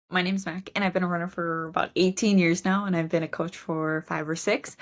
My name's Mac, and I've been a runner for about 18 years now, and I've been a coach for 5 or 6.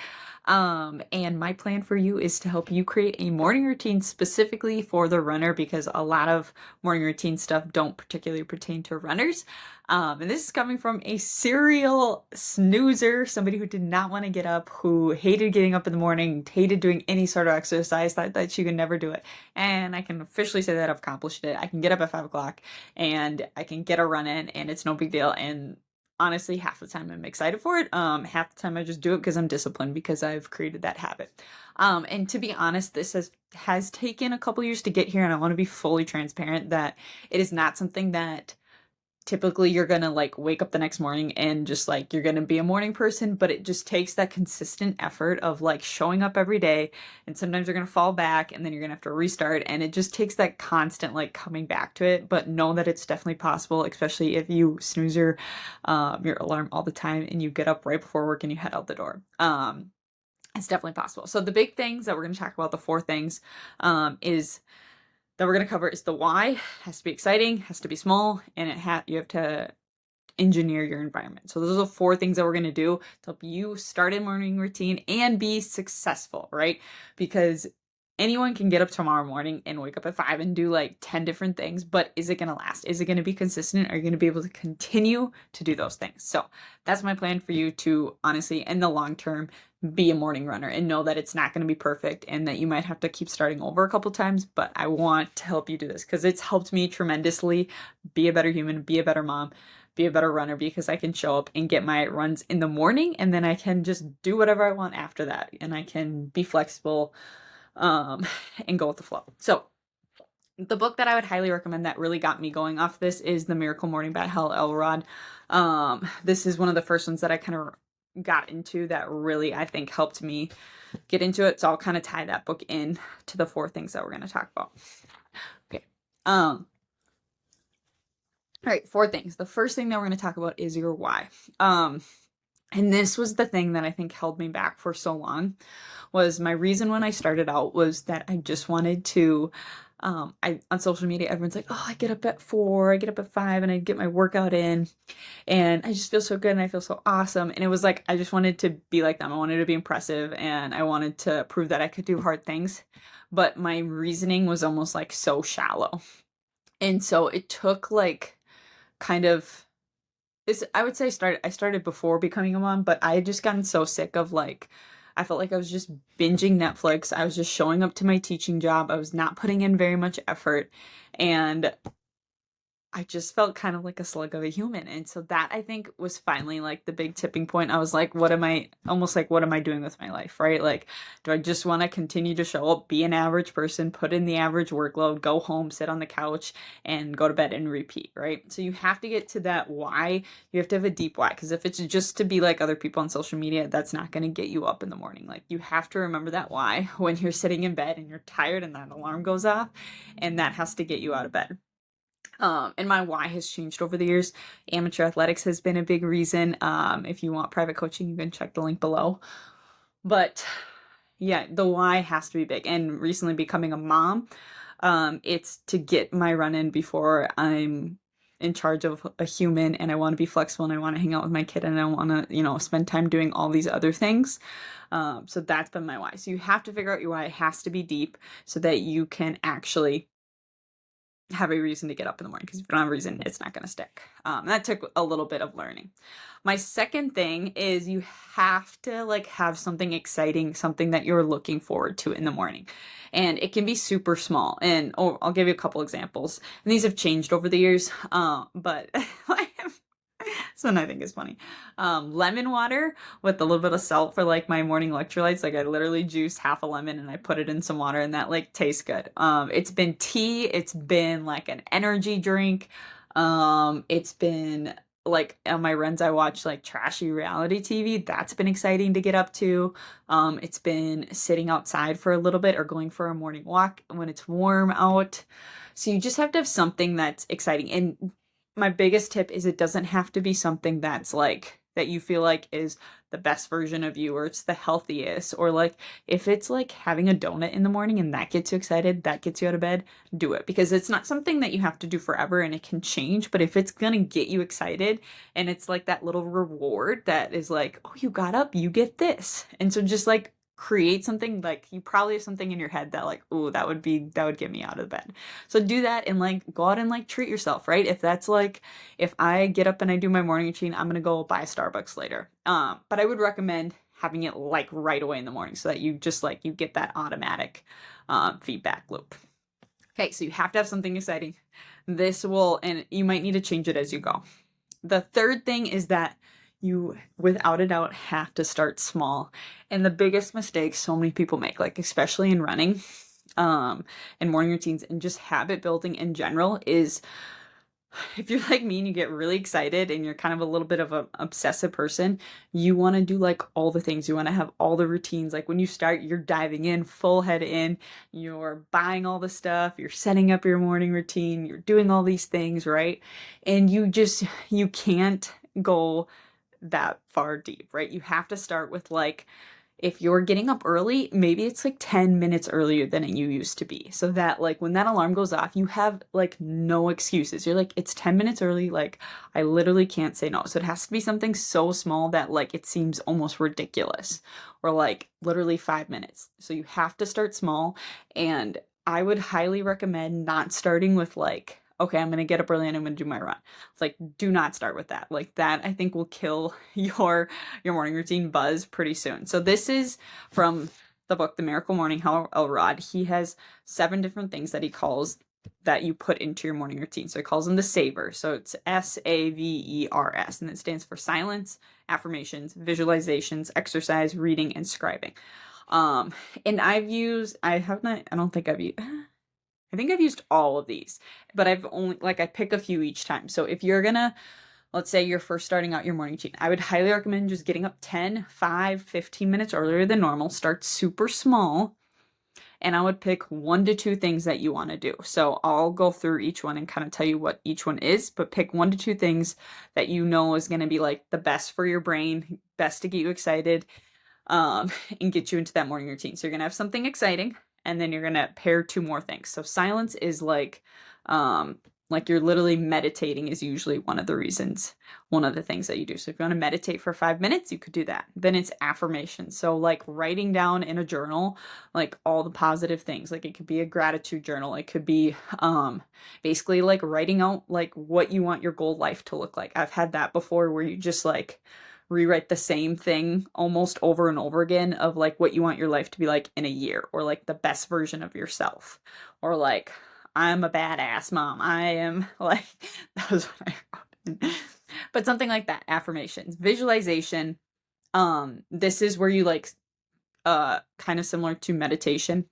And my plan for you is to help you create a morning routine specifically for the runner because a lot of morning routine stuff don't particularly pertain to runners. And this is coming from a serial snoozer, somebody who did not want to get up, who hated getting up in the morning, hated doing any sort of exercise, thought that she could never do it. And I can officially say that I've accomplished it. I can get up at 5 o'clock and I can get a run in and it's no big deal. And honestly, half the time I'm excited for it. Half the time I just do it because I'm disciplined because I've created that habit. And to be honest, this has taken a couple years to get here, and I want to be fully transparent that it is not something that typically you're gonna like wake up the next morning and just like you're gonna be a morning person, but it just takes that consistent effort of like showing up every day, and sometimes you're gonna fall back and then you're gonna have to restart, and it just takes that constant like coming back to it. But know that it's definitely possible, especially if you snooze your alarm all the time and you get up right before work and you head out the door. It's definitely possible. So the big things that we're going to talk about, the four things, is that we're going to cover is the why. Has to be exciting, has to be small, and you have to engineer your environment. So those are the four things that we're going to do to help you start a morning routine and be successful, right? Because anyone can get up tomorrow morning and wake up at 5 and do like 10 different things, but is it going to last? Is it going to be consistent? Are you going to be able to continue to do those things? So that's my plan for you to honestly, in the long term, be a morning runner and know that it's not going to be perfect and that you might have to keep starting over a couple times. But I want to help you do this because it's helped me tremendously be a better human, be a better mom, be a better runner, because I can show up and get my runs in the morning and then I can just do whatever I want after that, and I can be flexible um and go with the flow. So the book that I would highly recommend that really got me going off this is The Miracle Morning by Hal Elrod. This is one of the first ones that I kind of got into that really I think helped me get into it. So I'll kind of tie that book in to the four things that we're going to talk about. Okay. All right, four things. The first thing that we're going to talk about is your why. And this was the thing that I think held me back for so long. Was my reason when I started out was that I just wanted to I on social media everyone's like, "Oh, I get up at 4, I get up at 5 and I get my workout in and I just feel so good and I feel so awesome." And it was like I just wanted to be like them. I wanted to be impressive and I wanted to prove that I could do hard things. But my reasoning was almost like so shallow. And so it took like kind of I would say I started before becoming a mom, but I had just gotten so sick of like I felt like I was just binging Netflix. I was just showing up to my teaching job. I was not putting in very much effort, and I just felt kind of like a slug of a human. And so that I think was finally like the big tipping point. I was like, what am I almost like what am I doing with my life, right? Like, do I just want to continue to show up, be an average person, put in the average workload, go home, sit on the couch and go to bed and repeat, right? So you have to get to that why. You have to have a deep why, because if it's just to be like other people on social media, that's not going to get you up in the morning. Like you have to remember that why when you're sitting in bed and you're tired and that alarm goes off, and that has to get you out of bed. And my why has changed over the years. Amateur athletics has been a big reason. If you want private coaching, you can check the link below. But yeah, the why has to be big. And recently becoming a mom, it's to get my run in before I'm in charge of a human, and I want to be flexible and I want to hang out with my kid and I want to, spend time doing all these other things. So that's been my why. So you have to figure out your why. It has to be deep so that you can actually have a reason to get up in the morning, because if you don't have a reason, it's not going to stick. That took a little bit of learning. My second thing is you have to like have something exciting, something that you're looking forward to in the morning. And it can be super small. And I'll give you a couple examples. And these have changed over the years. But this one I think is funny. Lemon water with a little bit of salt for like my morning electrolytes. Like I literally juice half a lemon and I put it in some water and that like tastes good. It's been tea, it's been like an energy drink. It's been like on my runs I watch like trashy reality TV. That's been exciting to get up to. It's been sitting outside for a little bit or going for a morning walk when it's warm out. So you just have to have something that's exciting. And my biggest tip is it doesn't have to be something that's like that you feel like is the best version of you, or it's the healthiest, or like if it's like having a donut in the morning and that gets you excited, that gets you out of bed, do it, because it's not something that you have to do forever and it can change. But if it's gonna get you excited and it's like that little reward that is like, oh, you got up, you get this. And so just like create something, like you probably have something in your head that like, oh, that would get me out of bed. So do that and like go out and like treat yourself, right? If that's like, if I get up and I do my morning routine, I'm gonna go buy Starbucks later. But I would recommend having it like right away in the morning so that you just like you get that automatic feedback loop. Okay, so you have to have something exciting. This will, and you might need to change it as you go. The third thing is that you, without a doubt, have to start small. And the biggest mistake so many people make, like especially in running, and morning routines and just habit building in general, is if you're like me and you get really excited and you're kind of a little bit of an obsessive person, you want to do like all the things. You want to have all the routines. Like when you start, you're diving in, full head in, you're buying all the stuff, you're setting up your morning routine, you're doing all these things, right? And you can't go that far deep, right? You have to start with like, if you're getting up early, maybe it's like 10 minutes earlier than you used to be. So that like when that alarm goes off, you have like no excuses. You're like, it's 10 minutes early. Like I literally can't say no. So it has to be something so small that like it seems almost ridiculous, or like literally 5 minutes. So you have to start small. And I would highly recommend not starting with like, okay, I'm going to get up early and I'm going to do my run. It's like, do not start with that. Like that, I think will kill your morning routine buzz pretty soon. So this is from the book, The Miracle Morning, Hal Elrod. He has 7 different things that he calls that you put into your morning routine. So he calls them the SAVERS. So it's SAVERS, and it stands for silence, affirmations, visualizations, exercise, reading, and scribing. And I think I've used all of these, but I've only, like, I pick a few each time. So if you're gonna, let's say you're first starting out your morning routine, I would highly recommend just getting up 10, 5, 15 minutes earlier than normal. Start super small. And I would pick 1 to 2 things that you want to do. So I'll go through each one and kind of tell you what each one is, but pick 1 to 2 things that you know is going to be like the best for your brain, best to get you excited, and get you into that morning routine. So you're going to have something exciting, and then you're going to pair 2 more things. So silence is like you're literally meditating is usually one of the things that you do. So if you want to meditate for 5 minutes, you could do that. Then it's affirmations. So like writing down in a journal, like all the positive things. Like it could be a gratitude journal. It could be basically like writing out like what you want your goal life to look like. I've had that before where you just like rewrite the same thing almost over and over again of like what you want your life to be like in a year, or like the best version of yourself, or like I'm a badass mom. I am like, that was what I wrote. But something like that. Affirmations, visualization. This is where you like kind of similar to meditation,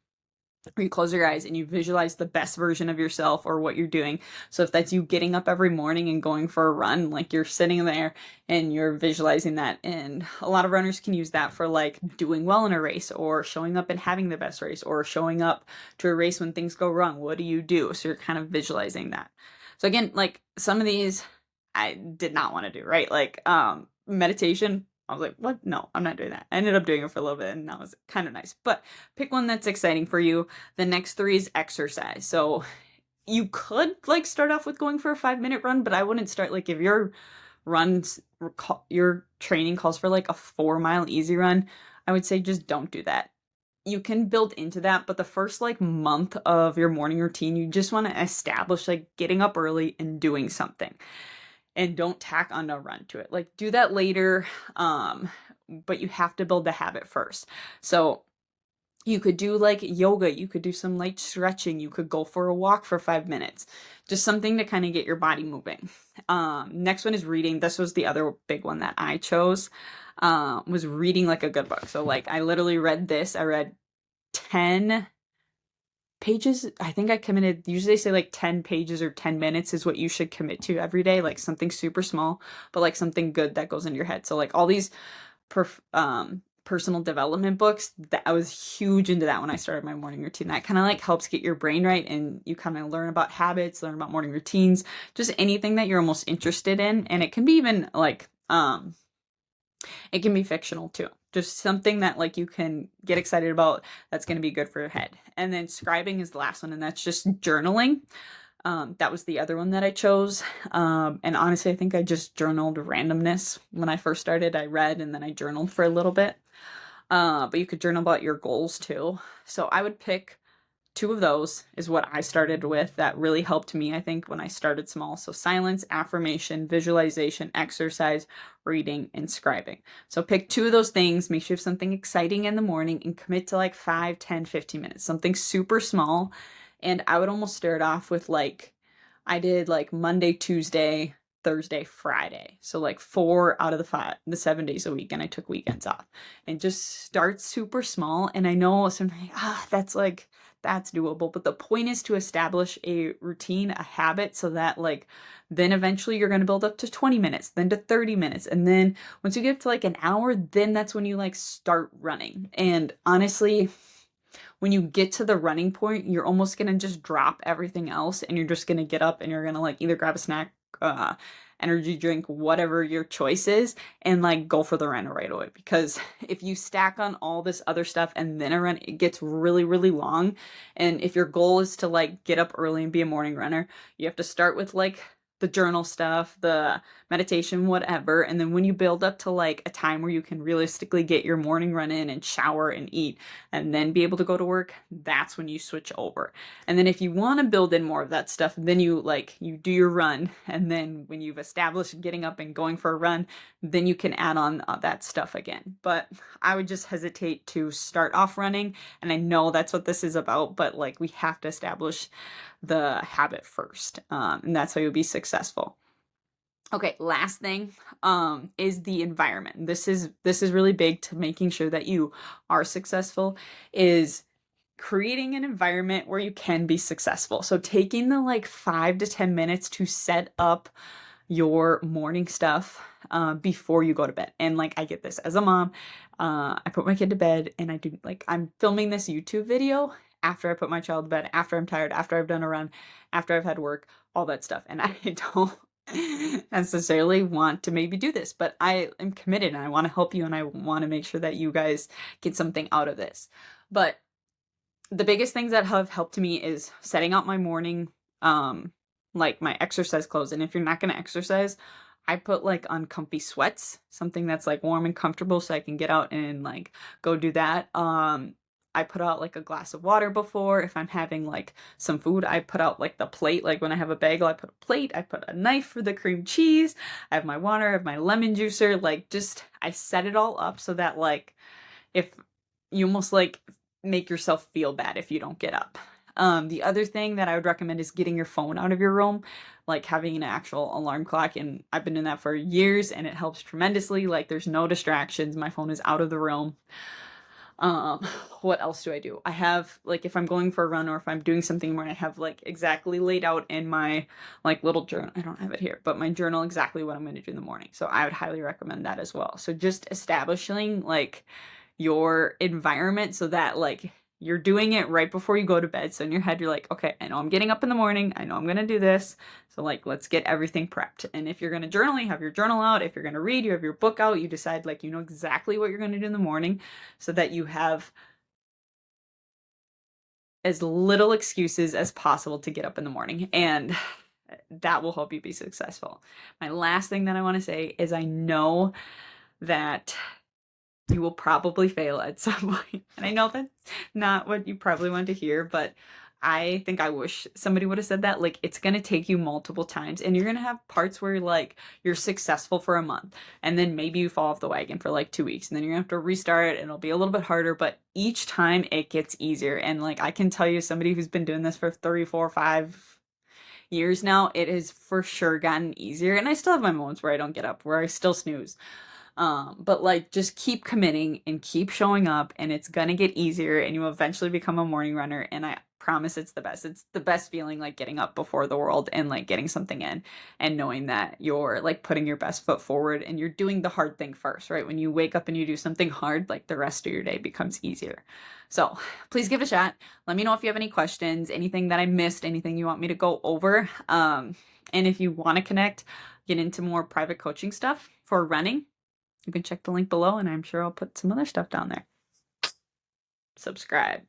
where you close your eyes and you visualize the best version of yourself or what you're doing. So if that's you getting up every morning and going for a run, like you're sitting there and you're visualizing that. And a lot of runners can use that for like doing well in a race, or showing up and having the best race, or showing up to a race when things go wrong. What do you do? So you're kind of visualizing that. So again, like some of these I did not want to do, right? Like meditation, I was like, what? No, I'm not doing that. I ended up doing it for a little bit and that was kind of nice. But pick one that's exciting for you. The next 3 is exercise. So you could like start off with going for a 5-minute run, but I wouldn't start like if your training calls for like a 4-mile easy run, I would say just don't do that. You can build into that, but the first like month of your morning routine, you just want to establish like getting up early and doing something. And don't tack on a run to it. Like do that later, but you have to build the habit first. So you could do like yoga, you could do some light stretching, you could go for a walk for 5 minutes, just something to kind of get your body moving. Next one is reading. This was the other big one that I chose, was reading like a good book. So like I literally read this. I read 10 pages. I think I committed, usually they say like 10 pages or 10 minutes is what you should commit to every day, like something super small, but like something good that goes in your head. So like all these personal development books, that I was huge into that when I started my morning routine. That kind of like helps get your brain right, and you kind of learn about habits, learn about morning routines, just anything that you're almost interested in. And it can be even like It can be fictional too. Just something that like you can get excited about that's going to be good for your head. And then scribing is the last one, and that's just journaling. That was the other one that I chose. And honestly, I think I just journaled randomness. When I first started, I read and then I journaled for a little bit. But you could journal about your goals too. So I would pick two of those is what I started with that really helped me, I think, when I started small. So silence, affirmation, visualization, exercise, reading, and scribing. So pick two of those things, make sure you have something exciting in the morning and commit to like 5, 10, 15 minutes, something super small. And I would almost start off with like, I did like Monday, Tuesday, Thursday, Friday. So like 4 out of the 7 days a week, and I took weekends off. And just start super small. And I know sometimes that's doable, but the point is to establish a routine, a habit, so that like then eventually you're going to build up to 20 minutes, then to 30 minutes, and then once you get to like an hour, then that's when you like start running. And honestly, when you get to the running point, you're almost gonna just drop everything else and you're just gonna get up and you're gonna like either grab a snack, uh, energy drink, whatever your choice is, and like go for the run right away. Because if you stack on all this other stuff and then a run, it gets really, really long. And if your goal is to like get up early and be a morning runner, you have to start with like the journal stuff, the meditation, whatever. And then when you build up to like a time where you can realistically get your morning run in and shower and eat and then be able to go to work, that's when you switch over. And then if you want to build in more of that stuff, then you do your run. And then when you've established getting up and going for a run, then you can add on that stuff again. But I would just hesitate to start off running. And I know that's what this is about, but like we have to establish the habit first. And that's how you'll be successful. Okay, last thing is the environment. This is really big to making sure that you are successful, is creating an environment where you can be successful. So taking the like 5 to 10 minutes to set up your morning stuff before you go to bed. And like I get this as a mom, I put my kid to bed and I do like I'm filming this YouTube video after I put my child to bed, after I'm tired, after I've done a run, after I've had work, all that stuff. And I don't necessarily want to maybe do this, but I am committed and I want to help you and I want to make sure that you guys get something out of this. But the biggest things that have helped me is setting out my morning, like my exercise clothes. And if you're not going to exercise, I put like on comfy sweats, something that's like warm and comfortable so I can get out and like go do that. I put out like a glass of water before. If I'm having like some food, I put out like the plate. Like when I have a bagel, I put a plate, I put a knife for the cream cheese. I have my water, I have my lemon juicer. Like just, I set it all up so that like if you almost like make yourself feel bad if you don't get up. The other thing that I would recommend is getting your phone out of your room, like having an actual alarm clock. And I've been doing that for years and it helps tremendously. Like there's no distractions. My phone is out of the room. Um, what else do I do? I have like if I'm going for a run or if I'm doing something where I have like exactly laid out in my like little journal. I don't have it here, but my journal exactly what I'm going to do in the morning. So I would highly recommend that as well. So just establishing like your environment so that like you're doing it right before you go to bed. So in your head, you're like, okay, I know I'm getting up in the morning. I know I'm going to do this. So like, let's get everything prepped. And if you're going to journal, you have your journal out. If you're going to read, you have your book out. You decide like, you know exactly what you're going to do in the morning so that you have as little excuses as possible to get up in the morning. And that will help you be successful. My last thing that I want to say is I know that you will probably fail at some point. And I know that's not what you probably want to hear, but I think I wish somebody would have said that. Like, it's going to take you multiple times, and you're going to have parts where like you're successful for a month, and then maybe you fall off the wagon for like 2 weeks, and then you're going to have to restart, and it'll be a little bit harder, but each time it gets easier. And like, I can tell you, somebody who's been doing this for 3, 4, 5 years now, it has for sure gotten easier. And I still have my moments where I don't get up, where I still snooze. But like just keep committing and keep showing up and it's gonna get easier and you will eventually become a morning runner. And I promise it's the best. It's the best feeling, like getting up before the world and like getting something in and knowing that you're like putting your best foot forward and you're doing the hard thing first, right? When you wake up and you do something hard, like the rest of your day becomes easier. So please give it a shot. Let me know if you have any questions, anything that I missed, anything you want me to go over. And if you want to connect, get into more private coaching stuff for running, you can check the link below, and I'm sure I'll put some other stuff down there. Subscribe.